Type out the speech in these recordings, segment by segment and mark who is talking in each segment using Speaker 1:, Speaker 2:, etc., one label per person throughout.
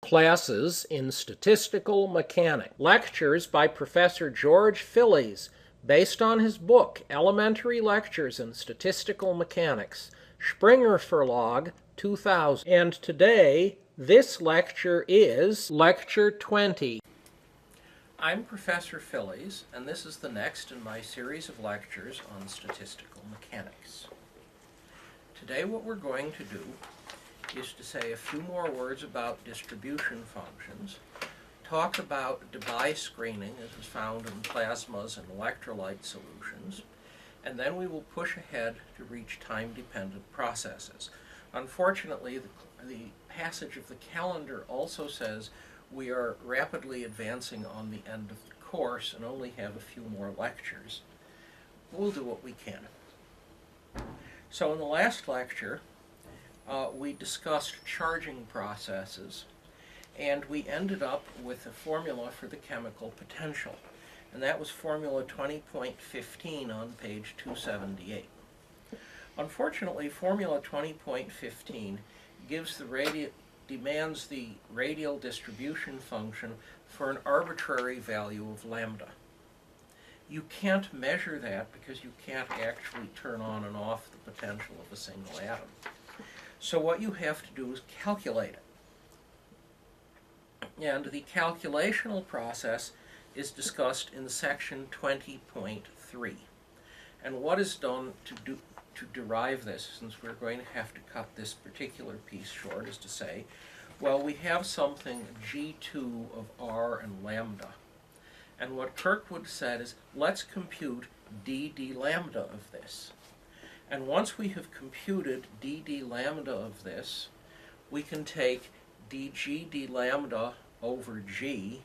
Speaker 1: Classes in Statistical Mechanics. Lectures by Professor George Phillies, based on his book, Elementary Lectures in Statistical Mechanics, Springer Verlag, 2000. And today, this lecture is Lecture 20. I'm Professor Phillies, and this is the next in my series of lectures on statistical mechanics. Today what we're going to do is to say a few more words about distribution functions, talk about Debye screening as is found in plasmas and electrolyte solutions, and then we will push ahead to reach time-dependent processes. Unfortunately, the passage of the calendar also says we are rapidly advancing on the end of the course and only have a few more lectures. We'll do what we can. So in the last lecture, we discussed charging processes, and we ended up with a formula for the chemical potential, and that was formula 20.15 on page 278. Unfortunately, formula 20.15 demands the radial distribution function for an arbitrary value of lambda. You can't measure that because you can't actually turn on and off the potential of a single atom. So what you have to do is calculate it. And the calculational process is discussed in section 20.3. And what is done to derive this, since we're going to have to cut this particular piece short, is to say, well, we have something G2 of R and lambda. And what Kirkwood said is, let's compute d lambda of this. And once we have computed d lambda of this, we can take dg d lambda over g,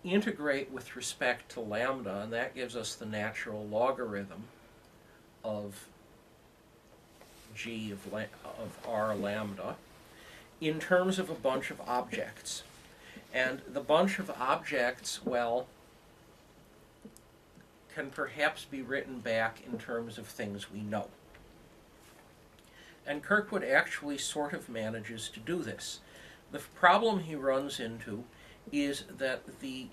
Speaker 1: integrate with respect to lambda, and that gives us the natural logarithm of g of r lambda, in terms of a bunch of objects. And the bunch of objects, well, can perhaps be written back in terms of things we know. And Kirkwood actually sort of manages to do this. The problem he runs into is that the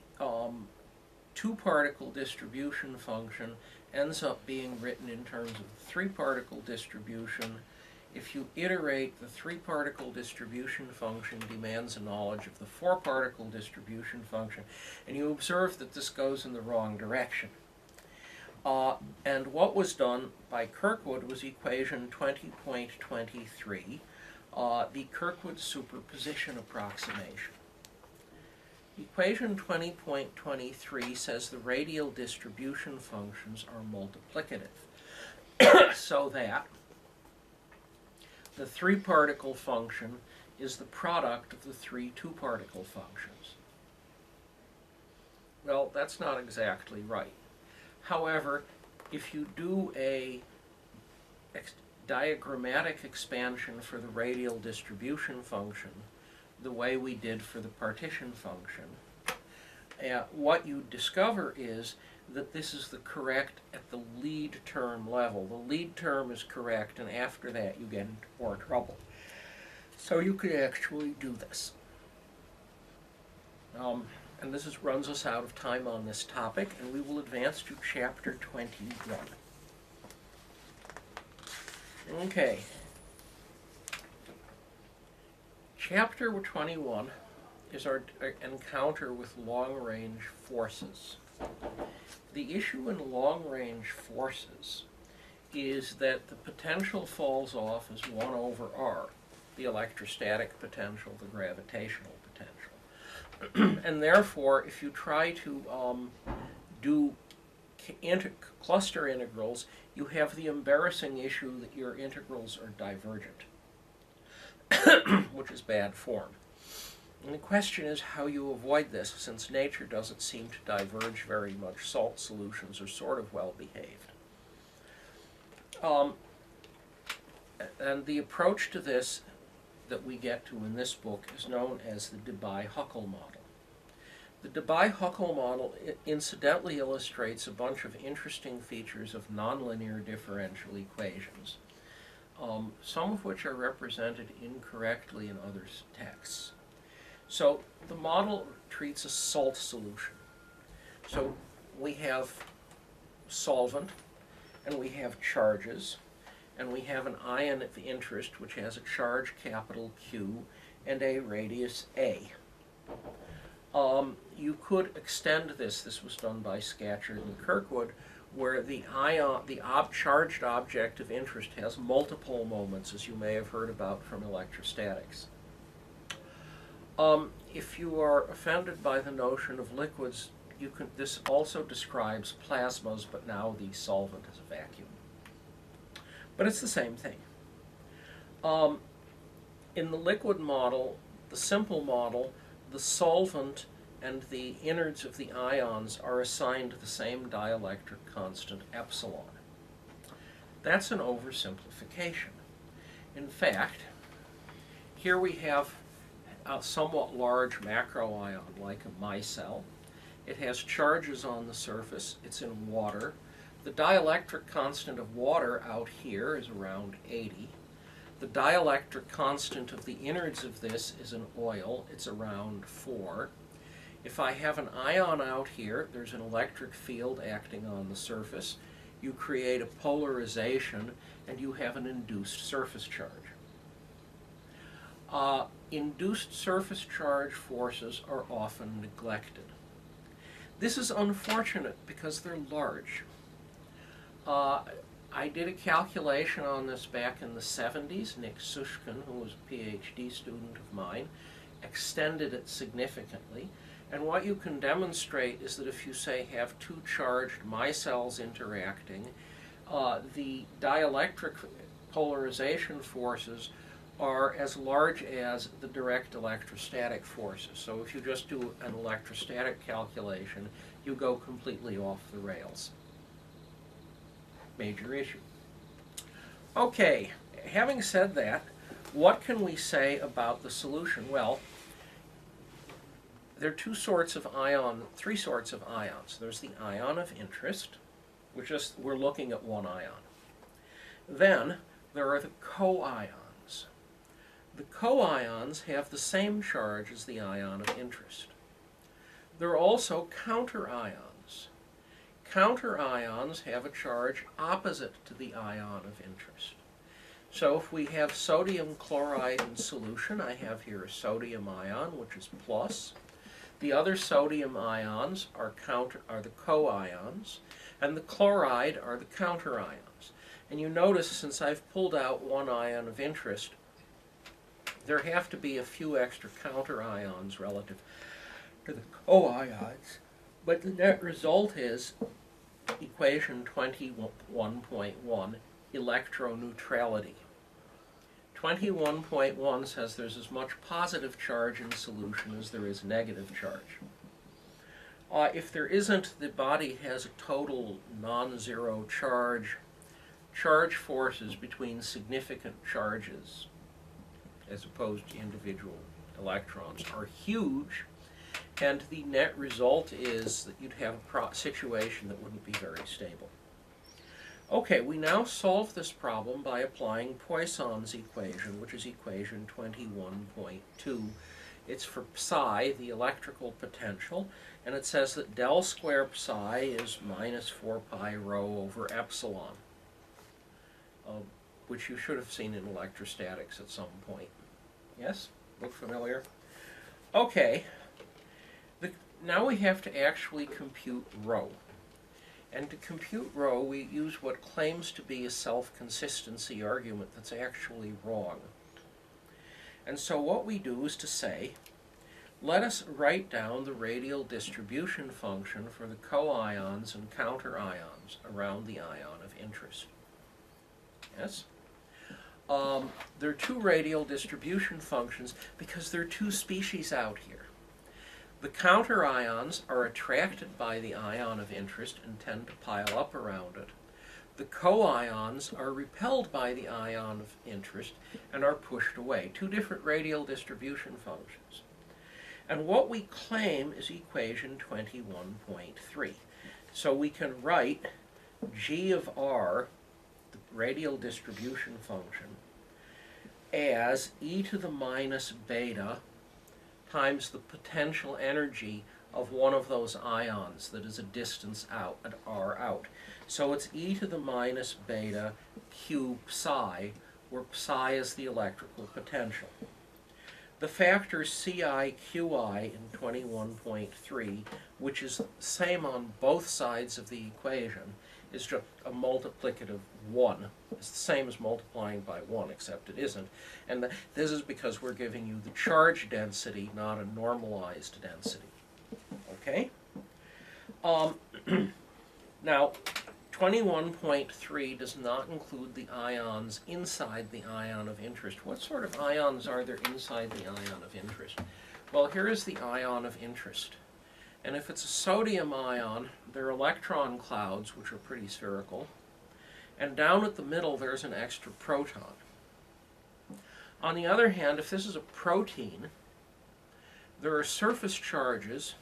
Speaker 1: two-particle distribution function ends up being written in terms of the three-particle distribution. If you iterate, the three-particle distribution function demands a knowledge of the four-particle distribution function, and you observe that this goes in the wrong direction. And what was done by Kirkwood was equation 20.23, the Kirkwood superposition approximation. Equation 20.23 says the radial distribution functions are multiplicative, so that the three-particle function is the product of the three two-particle functions. Well, that's not exactly right. However, if you do a diagrammatic expansion for the radial distribution function, the way we did for the partition function, what you discover is that this is the correct at the lead term level. The lead term is correct, and after that you get into more trouble. So you could actually do this. And this runs us out of time on this topic, and we will advance to Chapter 21. Okay. Chapter 21 is our encounter with long-range forces. The issue in long-range forces is that the potential falls off as 1 over r, the electrostatic potential, the gravitational potential. And therefore, if you try to do cluster integrals, you have the embarrassing issue that your integrals are divergent, which is bad form. And the question is how you avoid this, since nature doesn't seem to diverge very much. Salt solutions are sort of well behaved. And the approach to this that we get to in this book is known as the Debye-Huckel model. The Debye-Huckel model incidentally illustrates a bunch of interesting features of nonlinear differential equations, some of which are represented incorrectly in other texts. So the model treats a salt solution. So we have solvent, and we have charges, and we have an ion of interest which has a charge capital Q and a radius A. You could extend this. This was done by Scatcherd and Kirkwood, where the charged object of interest has multiple moments, as you may have heard about from electrostatics. If you are offended by the notion of liquids, this also describes plasmas, but now the solvent is a vacuum. But it's the same thing. In the liquid model, the simple model, the solvent and the innards of the ions are assigned the same dielectric constant epsilon. That's an oversimplification. In fact, here we have a somewhat large macroion like a micelle. It has charges on the surface. It's in water. The dielectric constant of water out here is around 80. The dielectric constant of the innards of this is an oil. It's around 4. If I have an ion out here, there's an electric field acting on the surface. You create a polarization, and you have an induced surface charge. Induced surface charge forces are often neglected. This is unfortunate because they're large. I did a calculation on this back in the 70s. Nick Sushkin, who was a PhD student of mine, extended it significantly. And what you can demonstrate is that if you, say, have two charged micelles interacting, the dielectric polarization forces are as large as the direct electrostatic forces. So if you just do an electrostatic calculation, you go completely off the rails. Major issue. Okay, having said that, what can we say about the solution? Well, there are three sorts of ions. There's the ion of interest, which is, we're looking at one ion. Then there are the co-ions. The co-ions have the same charge as the ion of interest. There are also counter-ions. Counter-ions have a charge opposite to the ion of interest. So if we have sodium chloride in solution, I have here a sodium ion, which is plus. The other sodium ions are the co-ions, and the chloride are the counter-ions. And you notice, since I've pulled out one ion of interest, there have to be a few extra counter-ions relative to the co-ions. But the net result is equation 21.1, electro neutrality. 21.1 says there's as much positive charge in solution as there is negative charge. If there isn't, the body has a total non-zero charge. Charge forces between significant charges, as opposed to individual electrons, are huge, and the net result is that you'd have a situation that wouldn't be very stable. Okay, we now solve this problem by applying Poisson's equation, which is equation 21.2. It's for psi, the electrical potential, and it says that del square psi is minus 4 pi rho over epsilon, which you should have seen in electrostatics at some point. Yes? Look familiar? Okay, now we have to actually compute rho. And to compute rho, we use what claims to be a self-consistency argument that's actually wrong. And so what we do is to say, let us write down the radial distribution function for the co-ions and counter-ions around the ion of interest. Yes? There are two radial distribution functions because there are two species out here. The counter-ions are attracted by the ion of interest and tend to pile up around it. The co-ions are repelled by the ion of interest and are pushed away. Two different radial distribution functions. And what we claim is equation 21.3. So we can write g of r, the radial distribution function, as e to the minus beta times the potential energy of one of those ions that is a distance out, at r out. So it's e to the minus beta q psi, where psi is the electrical potential. The factors Ci, Qi in 21.3, which is the same on both sides of the equation, is just a multiplicative 1. It's the same as multiplying by 1, except it isn't. And this is because we're giving you the charge density, not a normalized density. Okay? Now, 21.3 does not include the ions inside the ion of interest. What sort of ions are there inside the ion of interest? Well, here is the ion of interest. And if it's a sodium ion, there are electron clouds, which are pretty spherical. And down at the middle, there's an extra proton. On the other hand, if this is a protein, there are surface charges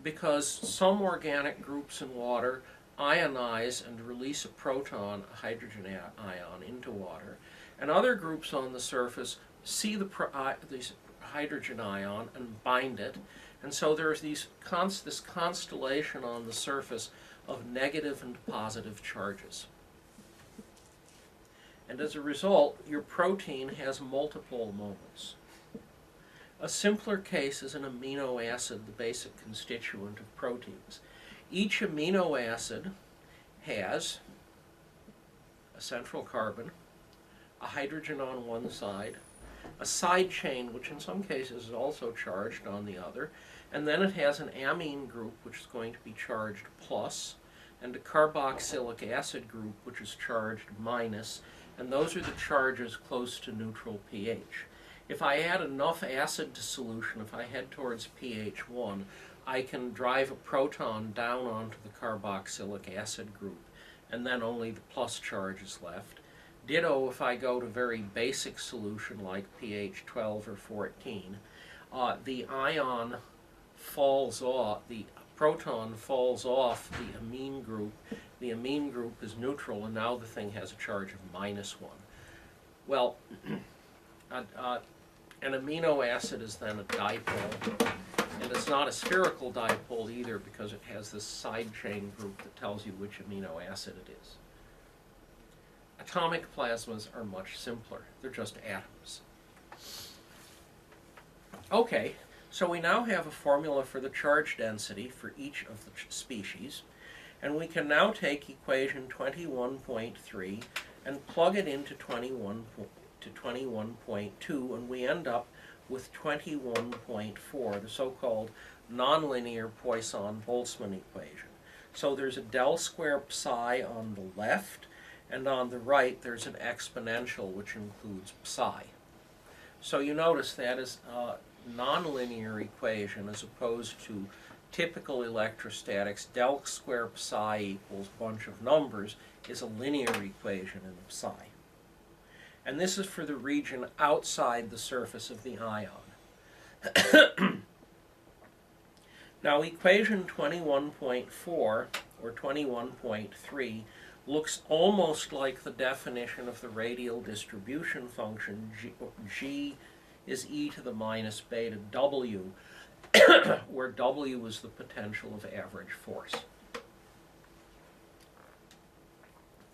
Speaker 1: because some organic groups in water ionize and release a proton, a hydrogen ion, into water. And other groups on the surface see this hydrogen ion and bind it. And so there's this constellation on the surface of negative and positive charges. And as a result, your protein has multiple moments. A simpler case is an amino acid, the basic constituent of proteins. Each amino acid has a central carbon, a hydrogen on one side, a side chain, which in some cases is also charged on the other, and then it has an amine group, which is going to be charged plus, and a carboxylic acid group, which is charged minus, and those are the charges close to neutral pH. If I add enough acid to solution, if I head towards pH 1, I can drive a proton down onto the carboxylic acid group, and then only the plus charge is left. Ditto if I go to very basic solution like pH 12 or 14. The ion falls off, the proton falls off the amine group. The amine group is neutral, and now the thing has a charge of -1. Well, an amino acid is then a dipole, and it's not a spherical dipole either because it has this side chain group that tells you which amino acid it is. Atomic plasmas are much simpler. They're just atoms. Okay, so we now have a formula for the charge density for each of the species, and we can now take equation 21.3 and plug it into 21.2, and we end up with 21.4, the so-called nonlinear Poisson-Boltzmann equation. So there's a del square psi on the left, and on the right there's an exponential which includes psi. So you notice that is a nonlinear equation as opposed to typical electrostatics. Del square psi equals bunch of numbers is a linear equation in psi. And this is for the region outside the surface of the ion. Now equation 21.4 or 21.3 looks almost like the definition of the radial distribution function. G is e to the minus beta w, where w is the potential of average force.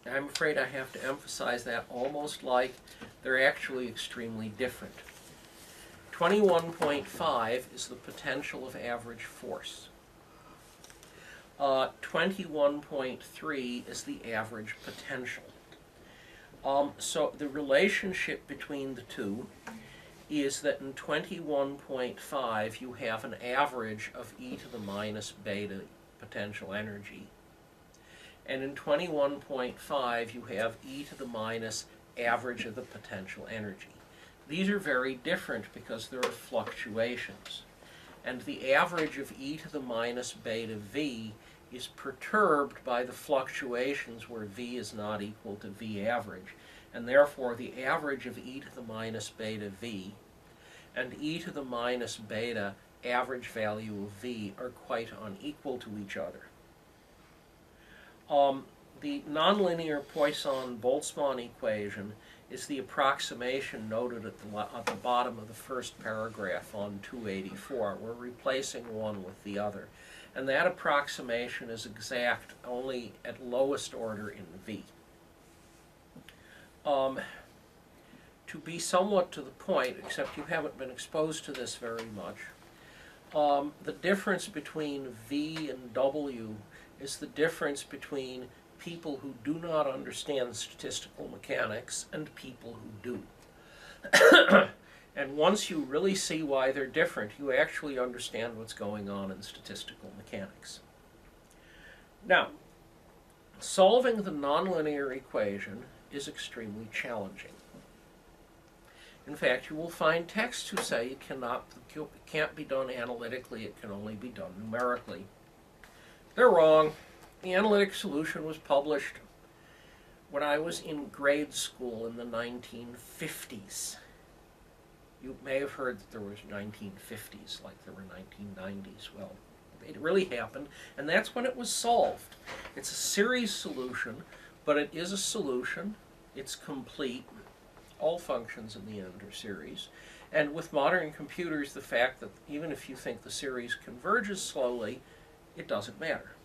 Speaker 1: I'm afraid I have to emphasize that almost like they're actually extremely different. 21.5 is the potential of average force. 21.3 is the average potential. So the relationship between the two is that in 21.5 you have an average of e to the minus beta potential energy. And in 21.5 you have e to the minus average of the potential energy. These are very different because there are fluctuations. And the average of e to the minus beta v is perturbed by the fluctuations where v is not equal to v average. And therefore the average of e to the minus beta v and e to the minus beta average value of v are quite unequal to each other. The nonlinear Poisson-Boltzmann equation is the approximation noted at the bottom of the first paragraph on 284. We're replacing one with the other. And that approximation is exact only at lowest order in V. To be somewhat to the point, except you haven't been exposed to this very much, the difference between V and W is the difference between people who do not understand statistical mechanics and people who do. And once you really see why they're different, you actually understand what's going on in statistical mechanics. Now, solving the nonlinear equation is extremely challenging. In fact, you will find texts who say it can't be done analytically, it can only be done numerically. They're wrong. The analytic solution was published when I was in grade school in the 1950s. You may have heard that there was 1950s, like there were 1990s. Well, it really happened, and that's when it was solved. It's a series solution, but it is a solution. It's complete. All functions in the end are series. And with modern computers, the fact that even if you think the series converges slowly, it doesn't matter.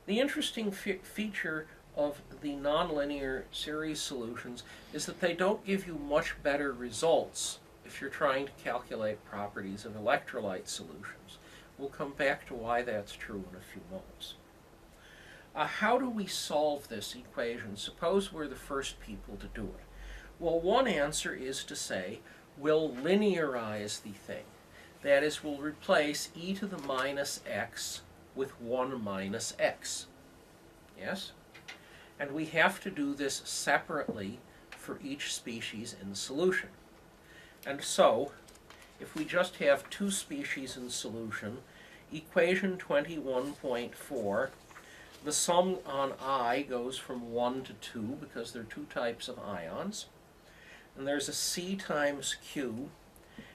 Speaker 1: The interesting feature of the nonlinear series solutions is that they don't give you much better results if you're trying to calculate properties of electrolyte solutions. We'll come back to why that's true in a few moments. How do we solve this equation? Suppose we're the first people to do it. Well, one answer is to say we'll linearize the thing. That is, we'll replace e to the minus x with 1 minus x. Yes? And we have to do this separately for each species in solution. And so, if we just have two species in solution, equation 21.4, the sum on I goes from 1 to 2 because there are two types of ions. And there's a C times Q.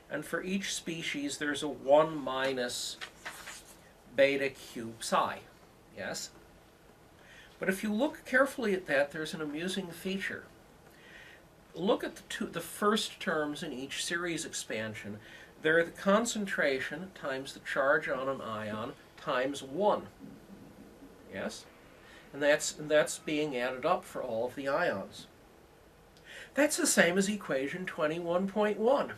Speaker 1: And for each species, there's a 1 minus beta Q psi. Yes? But if you look carefully at that, there's an amusing feature. Look at the first terms in each series expansion. They're the concentration times the charge on an ion times 1. Yes? And that's being added up for all of the ions. That's the same as equation 21.1.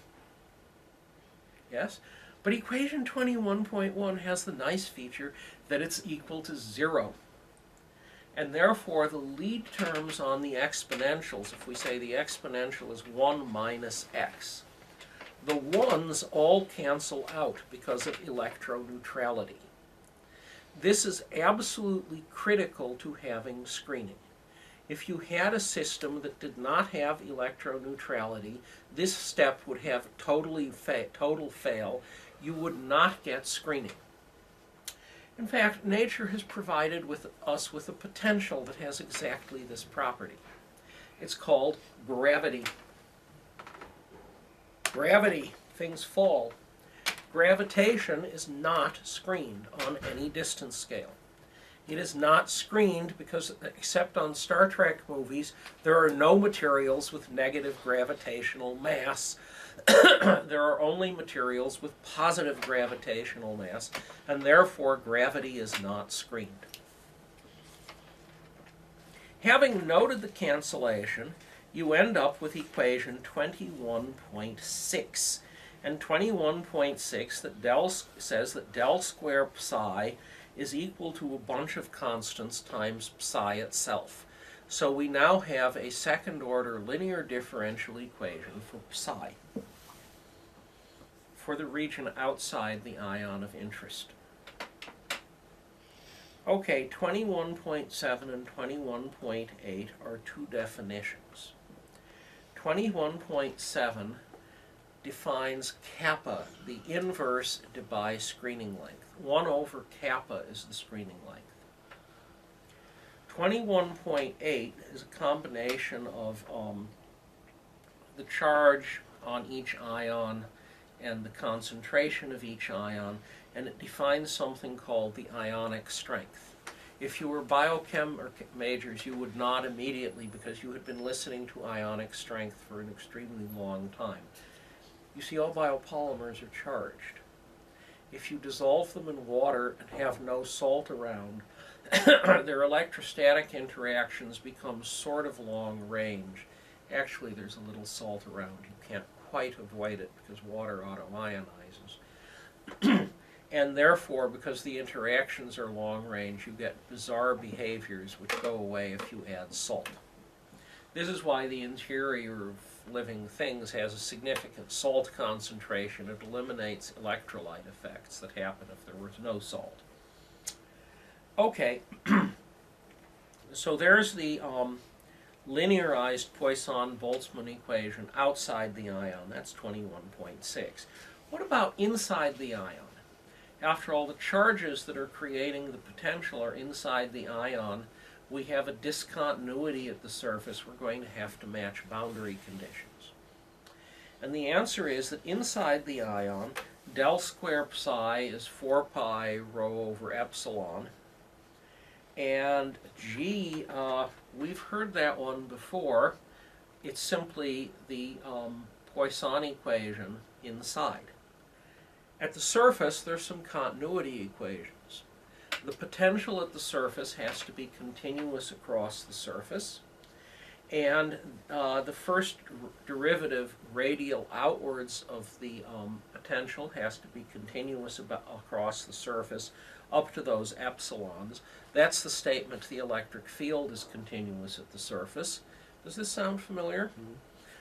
Speaker 1: Yes? But equation 21.1 has the nice feature that it's equal to 0. And therefore, the lead terms on the exponentials, if we say the exponential is 1 minus x, the 1's all cancel out because of electro neutrality. This is absolutely critical to having screening. If you had a system that did not have electro neutrality, this step would have total fail. You would not get screening. In fact, nature has provided us with a potential that has exactly this property. It's called gravity. Gravity, things fall. Gravitation is not screened on any distance scale. It is not screened because, except on Star Trek movies, there are no materials with negative gravitational mass. There are only materials with positive gravitational mass, and therefore gravity is not screened. Having noted the cancellation, you end up with equation 21.6. And 21.6 that says that del square psi is equal to a bunch of constants times psi itself. So we now have a second-order linear differential equation for psi, for the region outside the ion of interest. Okay, 21.7 and 21.8 are two definitions. 21.7 defines kappa, the inverse Debye screening length. 1 over kappa is the screening length. 21.8 is a combination of the charge on each ion and the concentration of each ion, and it defines something called the ionic strength. If you were biochem or majors, you would not immediately, because you had been listening to ionic strength for an extremely long time. You see, all biopolymers are charged. If you dissolve them in water and have no salt around, their electrostatic interactions become sort of long range. Actually, there's a little salt around. You can't quite avoid it because water autoionizes. And therefore, because the interactions are long range, you get bizarre behaviors which go away if you add salt. This is why the interior of living things has a significant salt concentration. It eliminates electrolyte effects that happen if there was no salt. Okay, so there's the linearized Poisson-Boltzmann equation outside the ion. That's 21.6. What about inside the ion? After all, the charges that are creating the potential are inside the ion. We have a discontinuity at the surface. We're going to have to match boundary conditions. And the answer is that inside the ion, del square psi is 4 pi rho over epsilon. And G, we've heard that one before. It's simply the Poisson equation inside. At the surface, there's some continuity equations. The potential at the surface has to be continuous across the surface. And the first derivative radial outwards of the potential has to be continuous across the surface up to those epsilons. That's the statement the electric field is continuous at the surface. Does this sound familiar? Mm-hmm.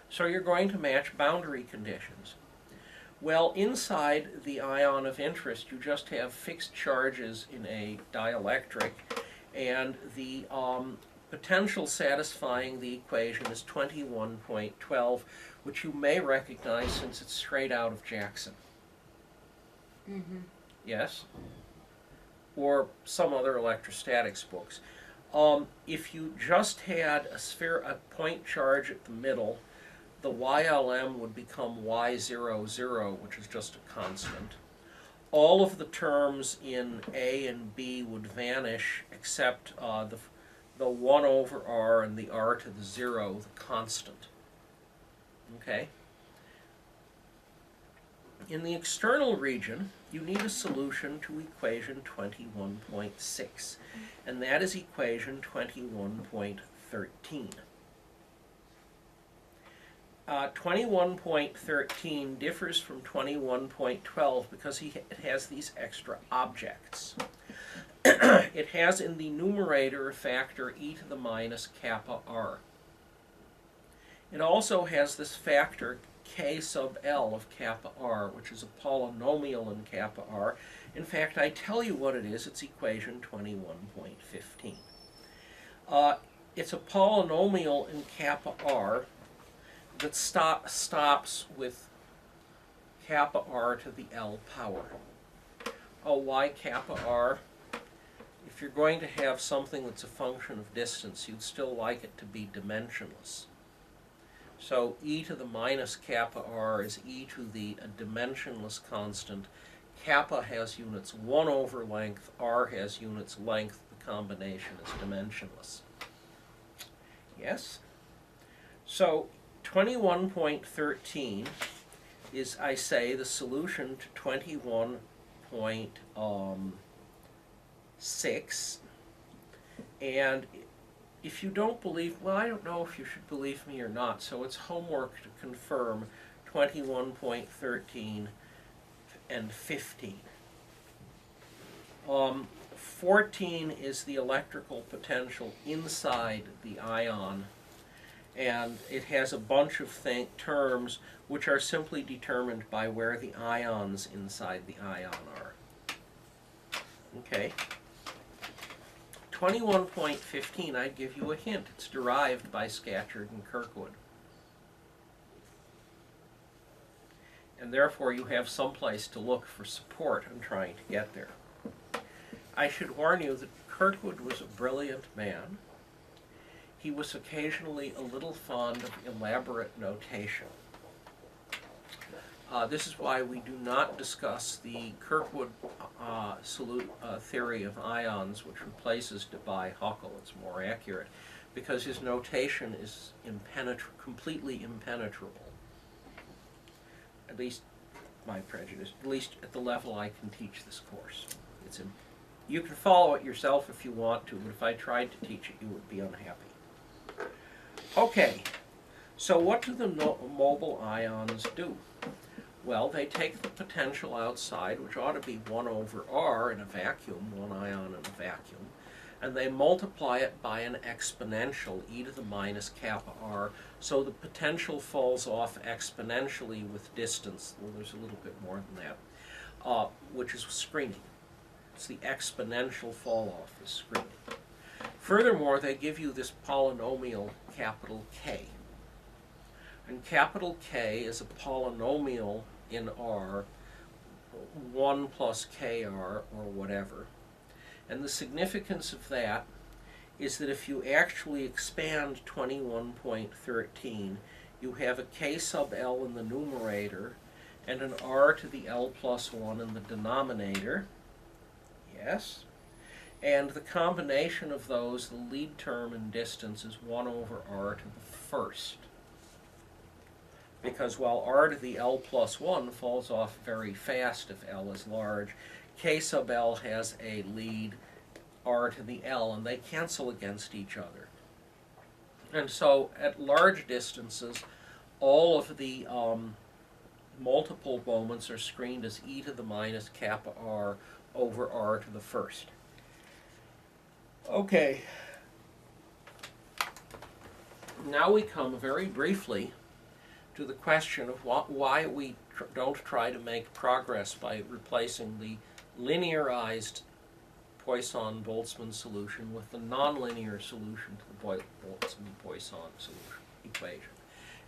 Speaker 1: So you're going to match boundary conditions. Well, inside the ion of interest, you just have fixed charges in a dielectric, and the potential satisfying the equation is 21.12, which you may recognize since it's straight out of Jackson. Mm-hmm. Yes? Or some other electrostatics books. If you just had a point charge at the middle, the YLM would become Y00, which is just a constant. All of the terms in A and B would vanish except the 1 over R and the R to the 0, the constant. Okay? In the external region, you need a solution to equation 21.6, and that is equation 21.13. 21.13 differs from 21.12 because it has these extra objects. It has in the numerator a factor e to the minus kappa r. It also has this factor k sub L of kappa r, which is a polynomial in kappa r. In fact, I tell you what it is. It's equation 21.15. It's a polynomial in kappa r that stops with kappa r to the L power. Oh, why kappa r? If you're going to have something that's a function of distance, you'd still like it to be dimensionless. So e to the minus kappa r is e to the dimensionless constant. Kappa has units 1 over length, r has units length. The combination is dimensionless. Yes? So 21.13 is, I say, the solution to 21.6. And if you don't believe, well, I don't know if you should believe me or not, so it's homework to confirm 21.13 and 15. 14 is the electrical potential inside the ion, and it has a bunch of terms which are simply determined by where the ions inside the ion are. Okay. 21.15, I'd give you a hint. It's derived by Scatcherd and Kirkwood. And therefore you have some place to look for support in trying to get there. I should warn you that Kirkwood was a brilliant man. He was occasionally a little fond of elaborate notation. This is why we do not discuss the Kirkwood theory of ions, which replaces Debye-Huckel. It's more accurate, because his notation is completely impenetrable. At least my prejudice, at least at the level I can teach this course. You can follow it yourself if you want to, but if I tried to teach it, you would be unhappy. Okay, so what do the mobile ions do? Well, they take the potential outside, which ought to be 1 over r in a vacuum, one ion in a vacuum, and they multiply it by an exponential, e to the minus kappa r, so the potential falls off exponentially with distance. Well, there's a little bit more than that, which is screening. It's the exponential fall off is screening. Furthermore, they give you this polynomial capital K. And capital K is a polynomial in R, 1 plus KR or whatever. And the significance of that is that if you actually expand 21.13, you have a K sub L in the numerator and an R to the L plus 1 in the denominator. Yes. And the combination of those, the lead term in distance, is 1 over r to the first. Because while r to the L plus 1 falls off very fast if L is large, K sub L has a lead r to the L, and they cancel against each other. And so at large distances, all of the multiple moments are screened as e to the minus kappa r over r to the first. Okay. Now we come very briefly to the question of why we don't try to make progress by replacing the linearized Poisson-Boltzmann solution with the nonlinear solution to the Boltzmann-Poisson equation.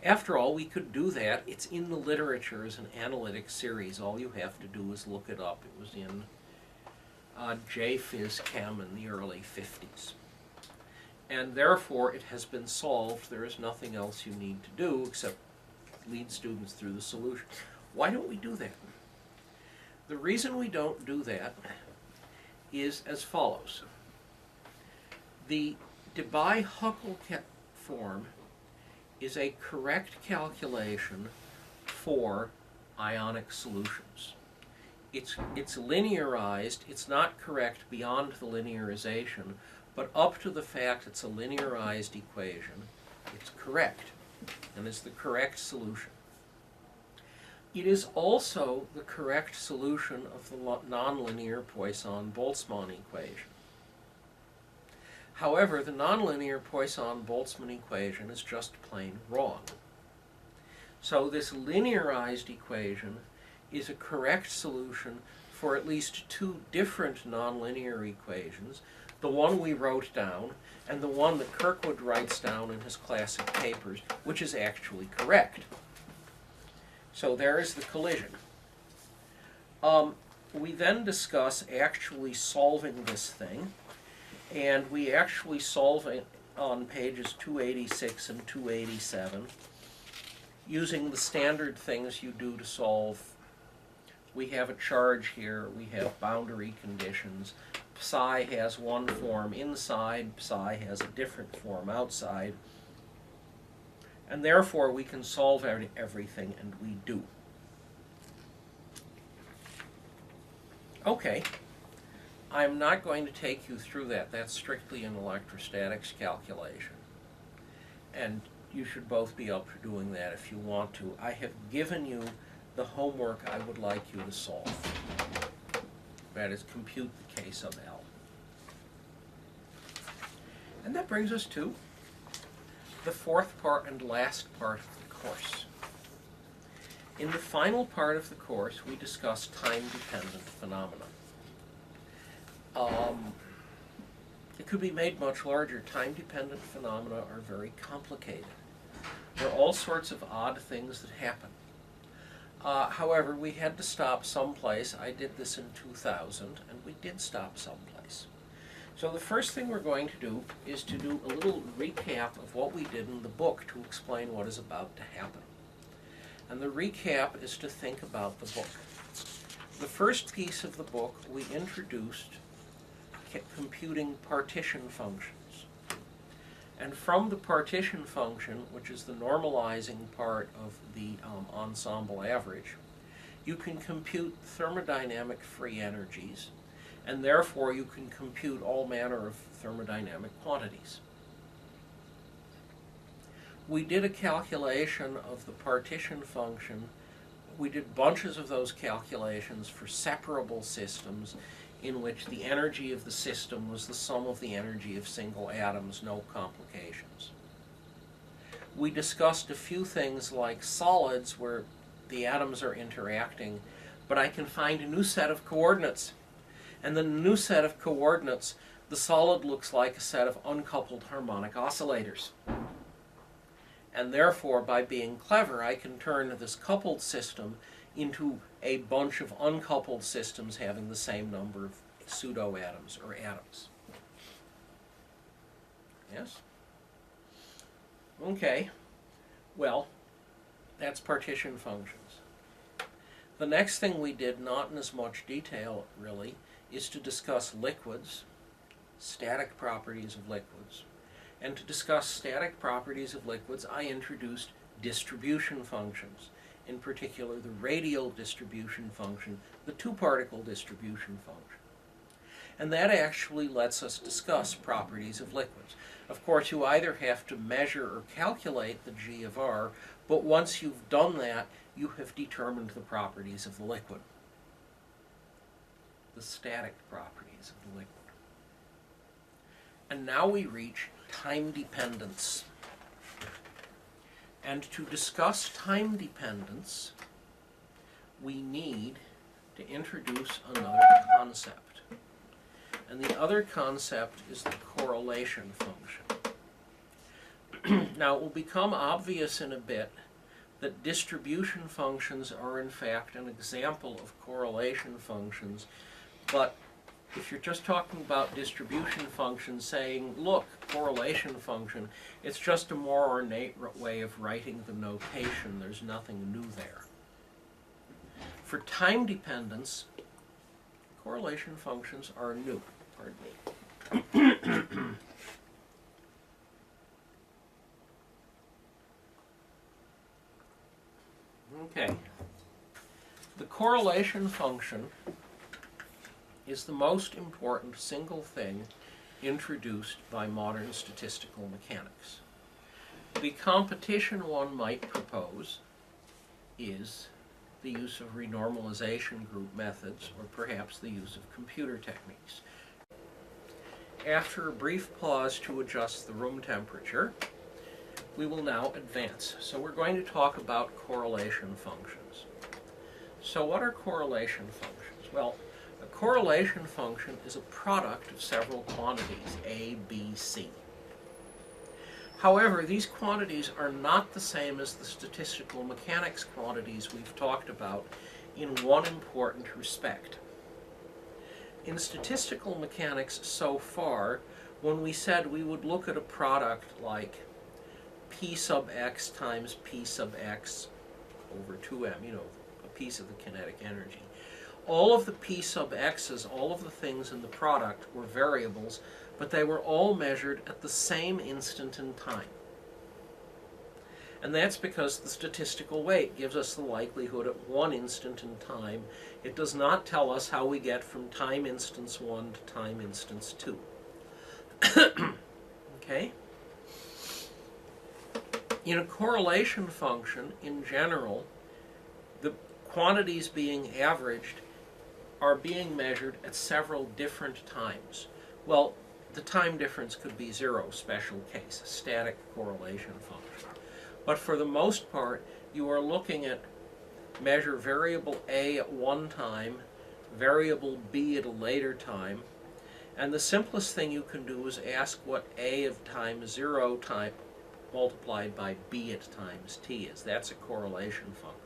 Speaker 1: After all, we could do that. It's in the literature as an analytic series. All you have to do is look it up. It was in J.Phys. Chem in the early 50s. And therefore, it has been solved. There is nothing else you need to do except lead students through the solution. Why don't we do that? The reason we don't do that is as follows. The Debye-Huckel form is a correct calculation for ionic solutions. It's linearized. It's not correct beyond the linearization, but up to the fact it's a linearized equation, it's correct, and it's the correct solution. It is also the correct solution of the nonlinear Poisson-Boltzmann equation. However, the nonlinear Poisson-Boltzmann equation is just plain wrong. So this linearized equation is a correct solution for at least two different nonlinear equations, the one we wrote down and the one that Kirkwood writes down in his classic papers, which is actually correct. So there is the collision. We then discuss actually solving this thing, and we actually solve it on pages 286 and 287 using the standard things you do to solve. We have a charge here, we have boundary conditions. Psi has one form inside, psi has a different form outside. And therefore we can solve everything, and we do. Okay, I'm not going to take you through that. That's strictly an electrostatics calculation. And you should both be up for doing that if you want to. I have given you the homework I would like you to solve. That is, compute the K sub L. And that brings us to the fourth part and last part of the course. In the final part of the course, we discuss time-dependent phenomena. It could be made much larger. Time-dependent phenomena are very complicated. There are all sorts of odd things that happen. However, we had to stop someplace. I did this in 2000, and we did stop someplace. So the first thing we're going to do is to do a little recap of what we did in the book to explain what is about to happen. And the recap is to think about the book. The first piece of the book, we introduced computing partition functions. And from the partition function, which is the normalizing part of the ensemble average, you can compute thermodynamic free energies, and therefore you can compute all manner of thermodynamic quantities. We did a calculation of the partition function. We did bunches of those calculations for separable systems in which the energy of the system was the sum of the energy of single atoms, no complications. We discussed a few things like solids where the atoms are interacting, but I can find a new set of coordinates. And then a new set of coordinates, the solid looks like a set of uncoupled harmonic oscillators. And therefore, by being clever, I can turn this coupled system into a bunch of uncoupled systems having the same number of pseudo-atoms or atoms. Yes? Okay. Well, that's partition functions. The next thing we did, not in as much detail really, is to discuss liquids, static properties of liquids. And to discuss static properties of liquids, I introduced distribution functions. In particular, the radial distribution function, the two-particle distribution function. And that actually lets us discuss properties of liquids. Of course, you either have to measure or calculate the G of R, but once you've done that, you have determined the properties of the liquid. The static properties of the liquid. And now we reach time dependence. And to discuss time dependence, we need to introduce another concept. And the other concept is the correlation function. Now, it will become obvious in a bit that distribution functions are in fact an example of correlation functions, but if you're just talking about distribution functions, saying, look, correlation function, it's just a more ornate way of writing the notation. There's nothing new there. For time dependence, correlation functions are new. Pardon me. Okay. The correlation function is the most important single thing introduced by modern statistical mechanics. The competition one might propose is the use of renormalization group methods, or perhaps the use of computer techniques. After a brief pause to adjust the room temperature, we will now advance. So we're going to talk about correlation functions. So what are correlation functions? Well, a correlation function is a product of several quantities, A, B, C. However, these quantities are not the same as the statistical mechanics quantities we've talked about in one important respect. In statistical mechanics so far, when we said we would look at a product like P sub x times P sub x over 2m, a piece of the kinetic energy, all of the P sub x's, all of the things in the product were variables, but they were all measured at the same instant in time. And that's because the statistical weight gives us the likelihood at one instant in time. It does not tell us how we get from time instance 1 to time instance 2. Okay? In a correlation function, in general, the quantities being averaged are being measured at several different times. Well, the time difference could be 0, special case, a static correlation function. But for the most part, you are looking at measure variable A at one time, variable B at a later time, and the simplest thing you can do is ask what A of time 0 time multiplied by B at times t is. That's a correlation function.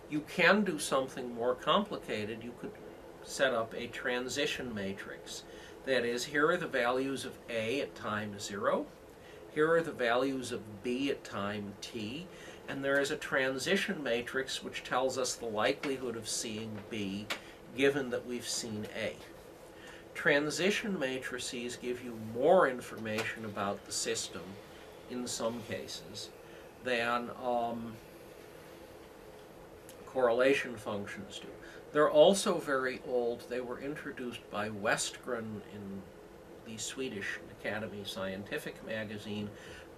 Speaker 1: You can do something more complicated. You could set up a transition matrix. That is, here are the values of A at time 0. Here are the values of B at time t. and there is a transition matrix which tells us the likelihood of seeing B given that we've seen A. Transition matrices give you more information about the system in some cases than correlation functions do. They're also very old. They were introduced by Westgren in the Swedish Academy Scientific magazine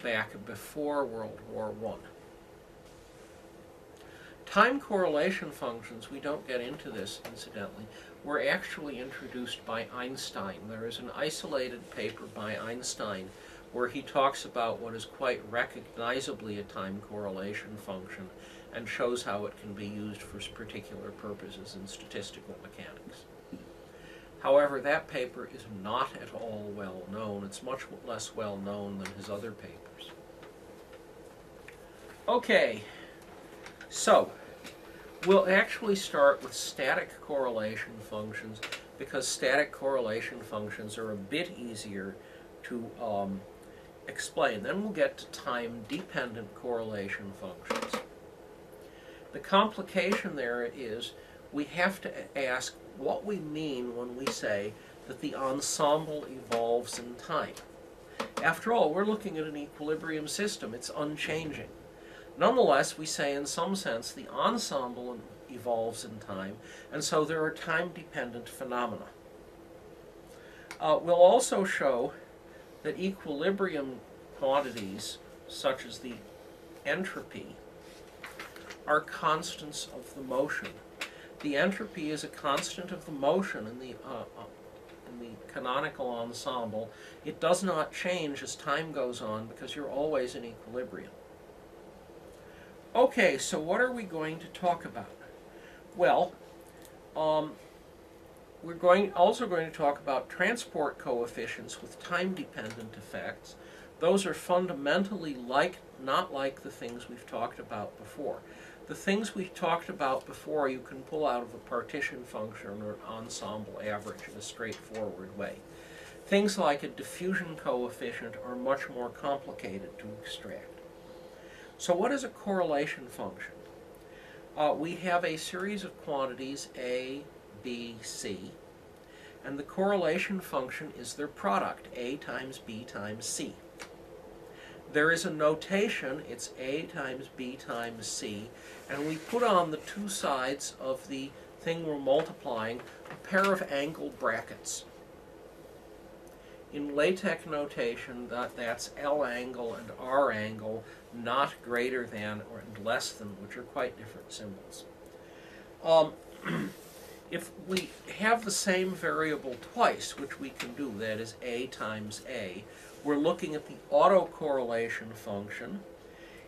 Speaker 1: back before World War I. Time correlation functions, we don't get into this incidentally, were actually introduced by Einstein. There is an isolated paper by Einstein where he talks about what is quite recognizably a time correlation function and shows how it can be used for particular purposes in statistical mechanics. However, that paper is not at all well known. It's much less well known than his other papers. Okay, so we'll actually start with static correlation functions because static correlation functions are a bit easier to explain. Then we'll get to time-dependent correlation functions. The complication there is we have to ask what we mean when we say that the ensemble evolves in time. After all, we're looking at an equilibrium system. It's unchanging. Nonetheless, we say in some sense the ensemble evolves in time, and so there are time-dependent phenomena. We'll also show that equilibrium quantities, such as the entropy, are constants of the motion. The entropy is a constant of the motion in the canonical ensemble. It does not change as time goes on because you're always in equilibrium. Okay, so what are we going to talk about? Well, we're also going to talk about transport coefficients with time-dependent effects. Those are fundamentally not like the things we've talked about before. The things we've talked about before you can pull out of a partition function or ensemble average in a straightforward way. Things like a diffusion coefficient are much more complicated to extract. So what is a correlation function? We have a series of quantities A, B, C, and the correlation function is their product, A times B times C. There is a notation, it's A times B times C, and we put on the two sides of the thing we're multiplying a pair of angled brackets. In LaTeX notation, that's L angle and R angle, not greater than or less than, which are quite different symbols. If we have the same variable twice, which we can do, that is A times A, we're looking at the autocorrelation function.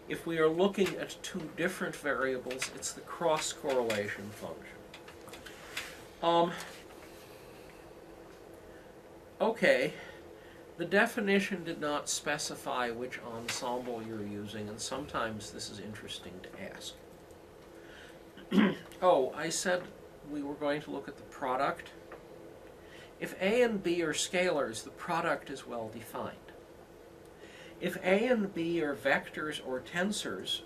Speaker 1: If we are looking at two different variables, it's the cross-correlation function. Okay, the definition did not specify which ensemble you're using, and sometimes this is interesting to ask. Oh, I said we were going to look at the product. If A and B are scalars, the product is well defined. If A and B are vectors or tensors,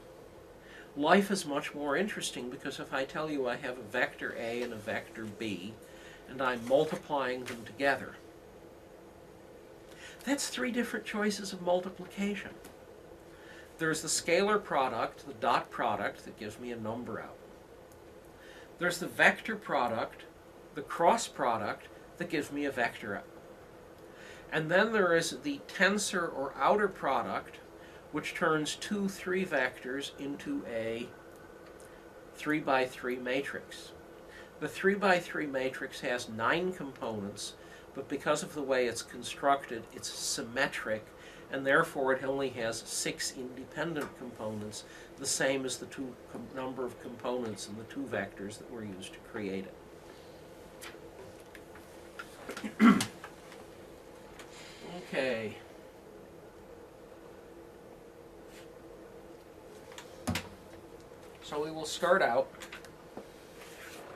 Speaker 1: life is much more interesting because if I tell you I have a vector A and a vector B, and I'm multiplying them together, that's three different choices of multiplication. There's the scalar product, the dot product, that gives me a number out. There's the vector product, the cross product, that gives me a vector out. And then there is the tensor or outer product, which turns 2 3 vectors into a 3 by 3 matrix. The 3 by 3 matrix has 9 components, but because of the way it's constructed, it's symmetric, and therefore it only has 6 independent components, the same as the number of components in the 2 vectors that were used to create it. Okay. So we will start out,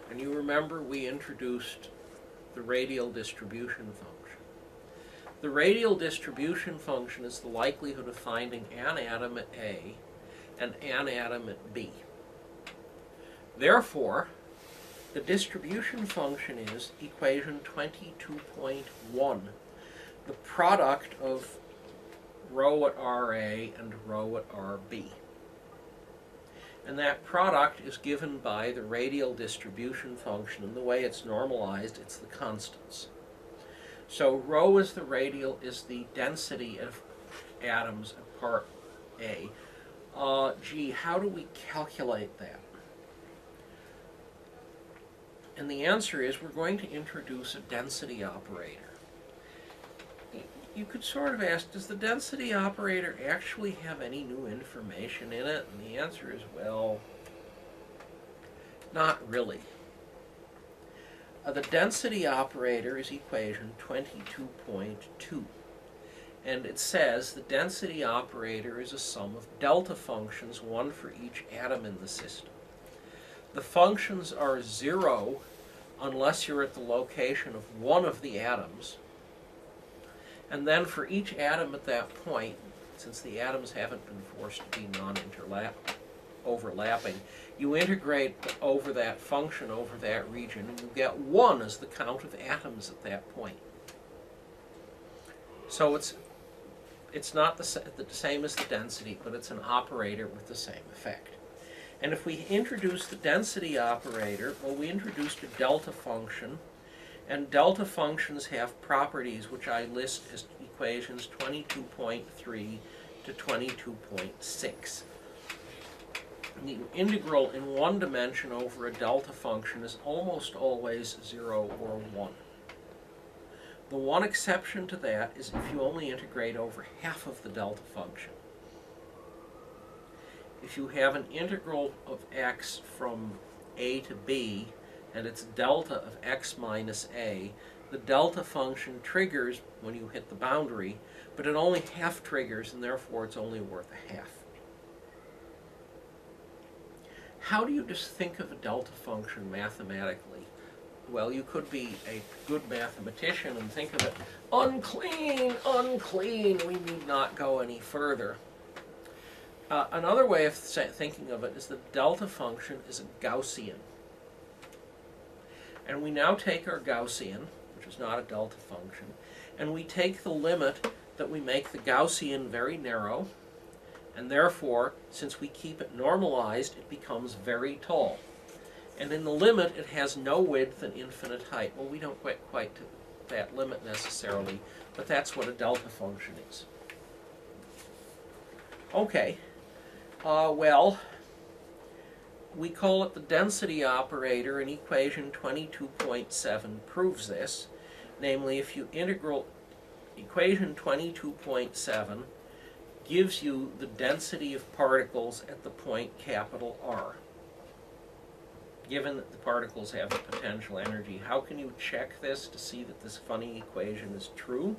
Speaker 1: and you remember we introduced the radial distribution function. The radial distribution function is the likelihood of finding an atom at A and an atom at B. Therefore, the distribution function is equation 22.1, the product of rho at RA and rho at RB. And that product is given by the radial distribution function, and the way it's normalized, it's the constants. So rho is the density of atoms at part A. Gee, how do we calculate that? And the answer is we're going to introduce a density operator. You could sort of ask, does the density operator actually have any new information in it? And the answer is, well, not really. The density operator is equation 22.2. And it says the density operator is a sum of delta functions, one for each atom in the system. The functions are 0 unless you're at the location of one of the atoms. And then for each atom at that point, since the atoms haven't been forced to be overlapping, you integrate over that function over that region, and you get 1 as the count of atoms at that point. So it's not the same as the density, but it's an operator with the same effect. And if we introduce the density operator, well, we introduced a delta function, and delta functions have properties which I list as equations 22.3 to 22.6. The integral in one dimension over a delta function is almost always 0 or 1. The one exception to that is if you only integrate over half of the delta function. If you have an integral of x from a to b, and it's delta of x minus a, the delta function triggers when you hit the boundary, but it only half triggers, and therefore it's only worth a half. How do you just think of a delta function mathematically? Well, you could be a good mathematician and think of it, unclean, unclean, we need not go any further. Another way of thinking of it is the delta function is a Gaussian. And we now take our Gaussian, which is not a delta function, and we take the limit that we make the Gaussian very narrow, and therefore, since we keep it normalized, it becomes very tall. And in the limit, it has no width and infinite height. Well, we don't get quite to that limit necessarily, but that's what a delta function is. Okay, well, we call it the density operator, and equation 22.7 proves this. Namely, if you integral equation 22.7 gives you the density of particles at the point capital R. Given that the particles have a potential energy, how can you check this to see that this funny equation is true?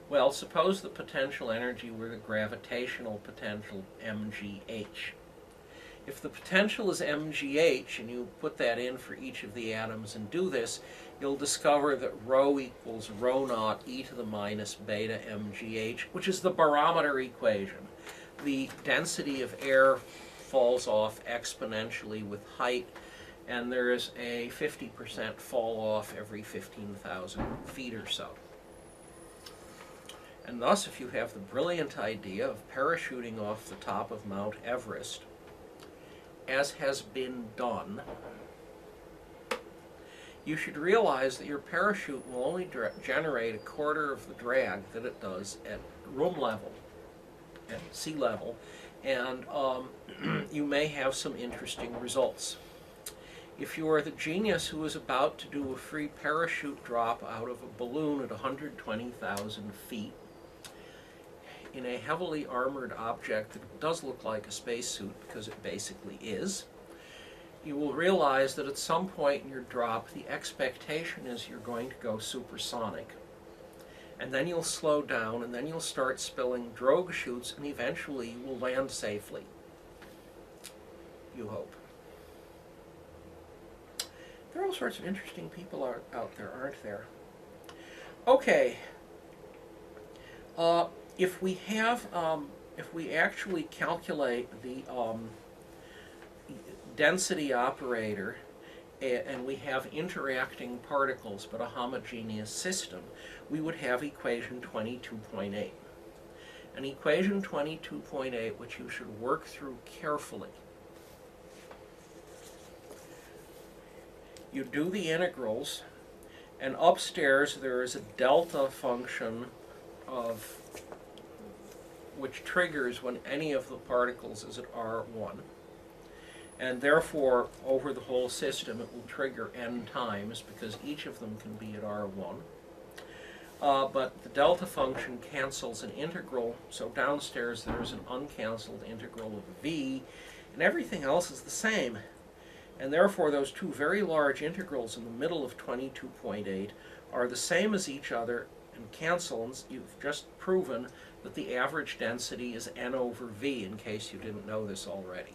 Speaker 1: Well, suppose the potential energy were the gravitational potential mgh. If the potential is mgh, and you put that in for each of the atoms and do this, you'll discover that rho equals rho naught e to the minus beta mgh, which is the barometer equation. The density of air falls off exponentially with height, and there is a 50% fall off every 15,000 feet or so. And thus, if you have the brilliant idea of parachuting off the top of Mount Everest, as has been done, you should realize that your parachute will only generate a quarter of the drag that it does at room level, at sea level, and you may have some interesting results. If you are the genius who is about to do a free parachute drop out of a balloon at 120,000 feet in a heavily armored object that does look like a spacesuit, because it basically is, you will realize that at some point in your drop, the expectation is you're going to go supersonic. And then you'll slow down, and then you'll start spilling drogue chutes, and eventually you will land safely. You hope. There are all sorts of interesting people out there, aren't there? Okay. If if we actually calculate the density operator and we have interacting particles but a homogeneous system, we would have equation 22.8. And equation 22.8, which you should work through carefully. You do the integrals, and upstairs there is a delta function of which triggers when any of the particles is at R1. And therefore, over the whole system, it will trigger n times because each of them can be at R1. But the delta function cancels an integral, so downstairs there's an uncancelled integral of v, and everything else is the same. And therefore, those two very large integrals in the middle of 22.8 are the same as each other and cancel, and you've just proven that the average density is n over v, in case you didn't know this already.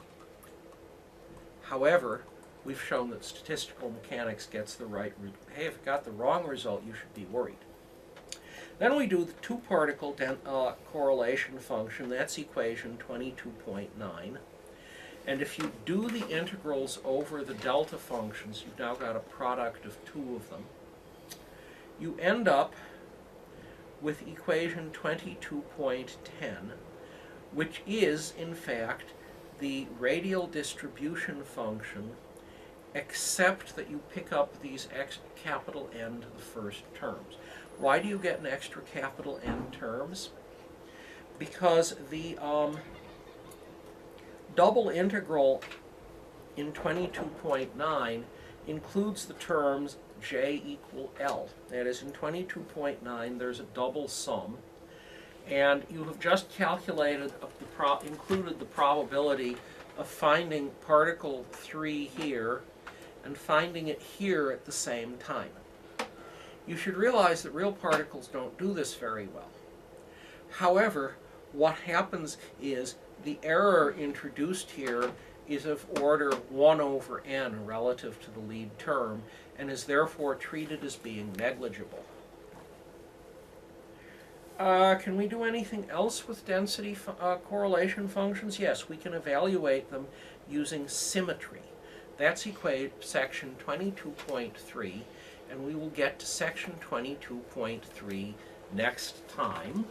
Speaker 1: However, we've shown that statistical mechanics gets the right result. Hey, if it got the wrong result, you should be worried. Then we do the two-particle correlation function. That's equation 22.9. And if you do the integrals over the delta functions, you've now got a product of two of them. You end up with equation 22.10, which is, in fact, the radial distribution function, except that you pick up these capital N to the first terms. Why do you get an extra capital N terms? Because the double integral in 22.9 includes the terms J equal L. That is, in 22.9 there's a double sum, and you have just calculated, included the probability of finding particle 3 here and finding it here at the same time. You should realize that real particles don't do this very well. However, what happens is the error introduced here is of order 1 over n relative to the lead term, and is therefore treated as being negligible. Can we do anything else with density correlation functions? Yes, we can evaluate them using symmetry. That's section 22.3, and we will get to section 22.3 next time.